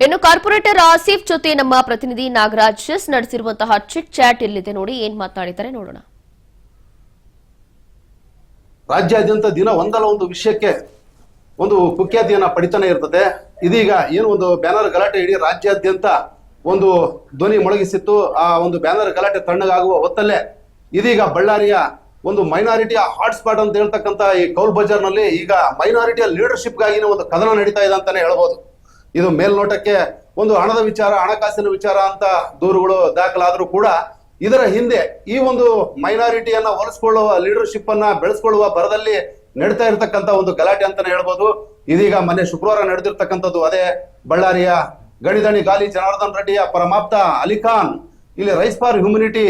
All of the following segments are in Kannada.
ಇನ್ನು ಕಾರ್ಪೊರೇಟರ್ ಆಸಿಫ್ ಜೊತೆ ನಮ್ಮ ಪ್ರತಿನಿಧಿ ನಾಗರಾಜ್ ನಡೆಸಿರುವಂತಹ ಚಿಟ್ ಚಾಟ್ ಇಲ್ಲಿದೆ ನೋಡಿ, ಏನ್ ಮಾತನಾಡಿದ್ದಾರೆ ನೋಡೋಣ. ರಾಜ್ಯಾದ್ಯಂತ ದಿನ ಒಂದಲ್ಲ ಒಂದು ವಿಷಯಕ್ಕೆ ಒಂದು ಕುಖ್ಯಾತಿಯನ್ನ ಪಡಿತಾನೆ ಇರ್ತದೆ. ಇದೀಗ ಏನು ಒಂದು ಬ್ಯಾನರ್ ಗಲಾಟೆ ಇಡೀ ರಾಜ್ಯಾದ್ಯಂತ ಒಂದು ಧ್ವನಿ ಮೊಳಗಿಸಿತ್ತು. ಆ ಒಂದು ಬ್ಯಾನರ್ ಗಲಾಟೆ ತಣ್ಣಗಾಗುವ ಹೊತ್ತಲ್ಲೇ ಇದೀಗ ಬಳ್ಳಾರಿಯ ಒಂದು ಮೈನಾರಿಟಿಯ ಹಾಟ್ಸ್ಪಾಟ್ ಅಂತ ಹೇಳ್ತಕ್ಕಂಥ ಈ ಕೌಲ್ ಬಜಾರ್ ನಲ್ಲಿ ಈಗ ಮೈನಾರಿಟಿಯ ಲೀಡರ್ಶಿಪ್ ಗಾಗಿನ ಒಂದು ಕದನ ನಡೀತಾ ಇದೆ ಅಂತಾನೆ ಹೇಳ್ಬೋದು. ಇದು ಮೇಲ್ನೋಟಕ್ಕೆ ಒಂದು ಹಣದ ವಿಚಾರ, ಹಣಕಾಸಿನ ವಿಚಾರ ಅಂತ ದೂರುಗಳು ದಾಖಲಾದ್ರೂ ಕೂಡ ಇದರ ಹಿಂದೆ ಈ ಒಂದು ಮೈನಾರಿಟಿಯನ್ನ ಹೊಲಿಸ್ಕೊಳ್ಳುವ ಲೀಡರ್ಶಿಪ್ ಅನ್ನ ಬೆಳೆಸ್ಕೊಳ್ಳುವ ಭರದಲ್ಲಿ ನಡೀತಾ ಇರತಕ್ಕಂತ ಒಂದು ಗಲಾಟೆ ಅಂತಾನೆ ಹೇಳ್ಬೋದು. ಇದೀಗ ಮೊನ್ನೆ ಶುಕ್ರವಾರ ನಡೆದಿರ್ತಕ್ಕಂಥದ್ದು ಅದೇ ಬಳ್ಳಾರಿಯ ಗಣಿದಣಿ ಗಾಲಿ ಜನಾರ್ದನ್ ರೆಡ್ಡಿಯ ಪರಮಾಪ್ತ ಅಲಿಖಾನ್ ಇಲ್ಲಿ ರೈಸ್ ಫಾರ್ ಹ್ಯೂಮಿನಿಟಿ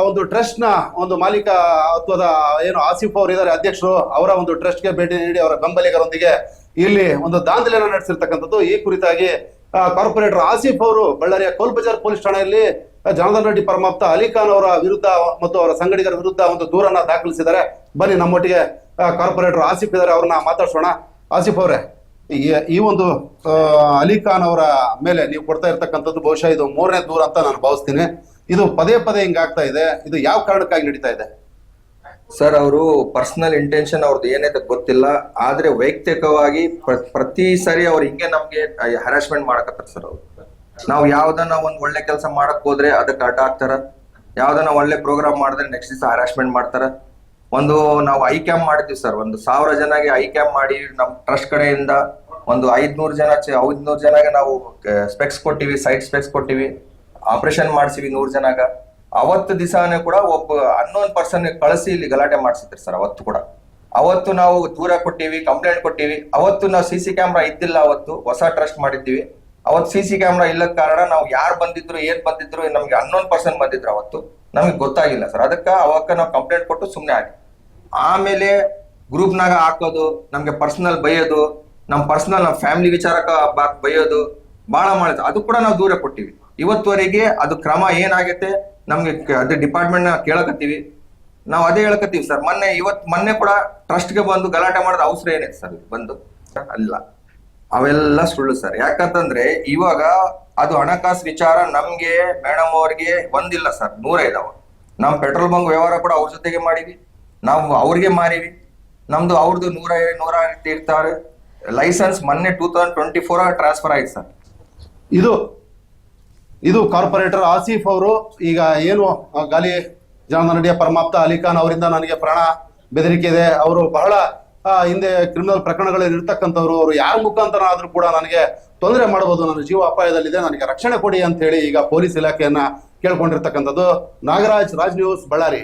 ಒಂದು ಟ್ರಸ್ಟ್ ನ ಒಂದು ಮಾಲೀಕತ್ವದ ಏನು ಆಸಿಫ್ ಅವರು ಇದ್ದಾರೆ ಅಧ್ಯಕ್ಷರು, ಅವರ ಒಂದು ಟ್ರಸ್ಟ್ ಗೆ ಭೇಟಿ ನೀಡಿ ಅವರ ಬೆಂಬಲಿಗರೊಂದಿಗೆ ಇಲ್ಲಿ ಒಂದು ದಾಂಧಲೆಯನ್ನು ನಡೆಸಿರ್ತಕ್ಕಂಥದ್ದು. ಈ ಕುರಿತಾಗಿ ಕಾರ್ಪೊರೇಟರ್ ಆಸಿಫ್ ಅವರು ಬಳ್ಳಾರಿಯ ಕೌಲ್ ಬಜಾರ್ ಪೊಲೀಸ್ ಠಾಣೆಯಲ್ಲಿ ಜನಾರ್ದನ್ ರೆಡ್ಡಿ ಪರಮಾಪ್ತ ಅಲಿಖಾನ್ ಅವರ ವಿರುದ್ಧ ಮತ್ತು ಅವರ ಸಂಗಡಿಗರ ವಿರುದ್ಧ ಒಂದು ದೂರನ್ನ ದಾಖಲಿಸಿದ್ದಾರೆ. ಬನ್ನಿ, ನಮ್ಮೊಟ್ಟಿಗೆ ಕಾರ್ಪೊರೇಟರ್ ಆಸಿಫ್ ಇದ್ದಾರೆ, ಅವ್ರನ್ನ ಮಾತಾಡ್ಸೋಣ. ಆಸಿಫ್ ಅವರೇ, ಈ ಒಂದು ಅಲಿಖಾನ್ ಅವರ ಮೇಲೆ ನೀವು ಕೊಡ್ತಾ ಇರ್ತಕ್ಕಂಥದ್ದು ಬಹುಶಃ ಇದು 3ನೇ ದೂರ ಅಂತ ನಾನು ಭಾವಿಸ್ತೀನಿ. ಇದು ಪದೇ ಪದೇ ಹಿಂಗಾಗ್ತಾ ಇದೆ, ಇದು ಯಾವ ಕಾರಣಕ್ಕಾಗಿ ನಡೀತಾ ಇದೆ? ಸರ್, ಅವರು ಪರ್ಸನಲ್ ಇಂಟೆನ್ಷನ್ ಅವ್ರದ್ದು ಏನೈತೆ ಗೊತ್ತಿಲ್ಲ, ಆದ್ರೆ ವೈಯಕ್ತಿಕವಾಗಿ ಪ್ರತಿ ಸರಿ ಅವ್ರು ಹಿಂಗೆ ನಮ್ಗೆ ಹರಾಸ್ಮೆಂಟ್ ಮಾಡಕತ್ತಾರ ಸರ್. ಅವ್ರು ನಾವು ಯಾವ್ದನ್ನ ಒಂದ್ ಒಳ್ಳೆ ಕೆಲಸ ಮಾಡಕ್ ಹೋದ್ರೆ ಅದಕ್ಕೆ ಅಡ್ಡ ಹಾಕ್ತಾರ, ಯಾವ್ದನ್ನ ಒಳ್ಳೆ ಪ್ರೋಗ್ರಾಮ್ ಮಾಡಿದ್ರೆ ನೆಕ್ಸ್ಟ್ ದಿವಸ ಹರಾಸ್ಮೆಂಟ್ ಮಾಡ್ತಾರ. ನಾವು ಐ ಕ್ಯಾಂಪ್ ಮಾಡಿದ್ವಿ ಸರ್, 1000 ಜನಗೆ ಐ ಕ್ಯಾಂಪ್ ಮಾಡಿ ನಮ್ ಟ್ರಸ್ಟ್ ಕಡೆಯಿಂದ ಒಂದು 500 ಜನಗೆ ನಾವು ಸ್ಪೆಕ್ಸ್ ಕೊಟ್ಟಿವಿ, ಸೈಡ್ ಸ್ಪೆಕ್ಸ್ ಕೊಟ್ಟಿವಿ, ಆಪರೇಷನ್ ಮಾಡ್ಸಿವಿ 100 ಜನಗ. ಅವತ್ತು ದಿವಸನೇ ಕೂಡ ಒಬ್ಬ ಅನ್ನೋನ್ ಪರ್ಸನ್ ಕಳಿಸಿ ಇಲ್ಲಿ ಗಲಾಟೆ ಮಾಡ್ಸಿದ್ರಿ ಸರ್. ಅವತ್ತು ನಾವು ದೂರ ಕೊಟ್ಟಿವಿ, ಕಂಪ್ಲೇಂಟ್ ಕೊಟ್ಟಿವಿ. ಅವತ್ತು ನಾವು CC ಕ್ಯಾಮ್ರಾ ಇದ್ದಿಲ್ಲ, ಅವತ್ತು ಹೊಸ ಟ್ರಸ್ಟ್ ಮಾಡಿದ್ದೀವಿ. ಅವತ್ತು CC ಕ್ಯಾಮ್ರಾ ಇಲ್ಲದ ಕಾರಣ ನಾವು ಯಾರು ಬಂದಿದ್ರು ಏನ್ ಬಂದಿದ್ರು ನಮ್ಗೆ ಅನ್ನೋನ್ ಪರ್ಸನ್ ಬಂದಿದ್ರು, ಅವತ್ತು ನಮ್ಗೆ ಗೊತ್ತಾಗಿಲ್ಲ ಸರ್. ಅವಕ್ಕ ನಾವು ಕಂಪ್ಲೇಂಟ್ ಕೊಟ್ಟು ಸುಮ್ನೆ ಆಗಿ ಆಮೇಲೆ ಗ್ರೂಪ್ನಾಗ ಹಾಕೋದು, ನಮ್ಗೆ ಪರ್ಸನಲ್ ಬೈಯೋದು, ನಮ್ ಫ್ಯಾಮಿಲಿ ವಿಚಾರಕ್ಕ ಬೈಯೋದು ಬಹಳ ಮಾಡಿದ್ರು. ಅದು ಕೂಡ ನಾವು ದೂರ ಕೊಟ್ಟಿವಿ. ಇವತ್ತುವರೆಗೆ ಅದು ಕ್ರಮ ಏನಾಗೈತೆ ನಮ್ಗೆ ಅದೇ ಡಿಪಾರ್ಟ್ಮೆಂಟ್ ನ ಕೇಳಕತ್ತೀವಿ, ನಾವು ಅದೇ ಹೇಳಕತ್ತೀವಿ ಸರ್. ಮೊನ್ನೆ ಕೂಡ ಟ್ರಸ್ಟ್ಗೆ ಬಂದು ಗಲಾಟೆ ಮಾಡೋದು ಅವಸರ ಏನೈತೆ ಸರ್? ಬಂದು ಅಲ್ಲ, ಅವೆಲ್ಲ ಸುಳ್ಳು ಸರ್. ಯಾಕಂತಂದ್ರೆ ಇವಾಗ ಅದು ಹಣಕಾಸು ವಿಚಾರ ನಮ್ಗೆ ಮೇಡಮ್ ಅವ್ರಿಗೆ ಒಂದಿಲ್ಲ ಸರ್, 100 ಇದಾವ. ನಾವು ಪೆಟ್ರೋಲ್ ಬಂಕ್ ವ್ಯವಹಾರ ಕೂಡ ಅವ್ರ ಜೊತೆಗೆ ಮಾಡಿವಿ, ನಾವು ಅವ್ರಿಗೆ ಮಾರಿವಿ. ನಮ್ದು ಅವ್ರದ್ದು 100 ಇರ್ತಾರೆ. ಲೈಸೆನ್ಸ್ ಮೊನ್ನೆ 2024 ಟ್ರಾನ್ಸ್ಫರ್ ಆಯ್ತು ಸರ್. ಇದು ಕಾರ್ಪೊರೇಟರ್ ಆಸಿಫ್ ಅವರು ಈಗ ಏನು ಗಾಲಿ ಜನಾರ್ದನ್ ರೆಡ್ಡಿಯ ಪರಮಾಪ್ತ ಅಲಿಖಾನ್ ಅವರಿಂದ ನನಗೆ ಪ್ರಾಣ ಬೆದರಿಕೆ ಇದೆ, ಅವರು ಬಹಳ ಹಿಂದೆ ಕ್ರಿಮಿನಲ್ ಪ್ರಕರಣಗಳಲ್ಲಿ ಇರ್ತಕ್ಕಂಥವ್ರು, ಅವರು ಯಾರ ಮುಖಾಂತರ ಆದ್ರೂ ಕೂಡ ನನಗೆ ತೊಂದರೆ ಮಾಡಬಹುದು, ನನ್ನ ಜೀವ ಅಪಾಯದಲ್ಲಿದೆ, ನನಗೆ ರಕ್ಷಣೆ ಕೊಡಿ ಅಂತ ಹೇಳಿ ಈಗ ಪೊಲೀಸ್ ಇಲಾಖೆಯನ್ನ ಕೇಳ್ಕೊಂಡಿರ್ತಕ್ಕಂಥದ್ದು. ನಾಗರಾಜ್, ರಾಜ್ ನ್ಯೂಸ್, ಬಳ್ಳಾರಿ.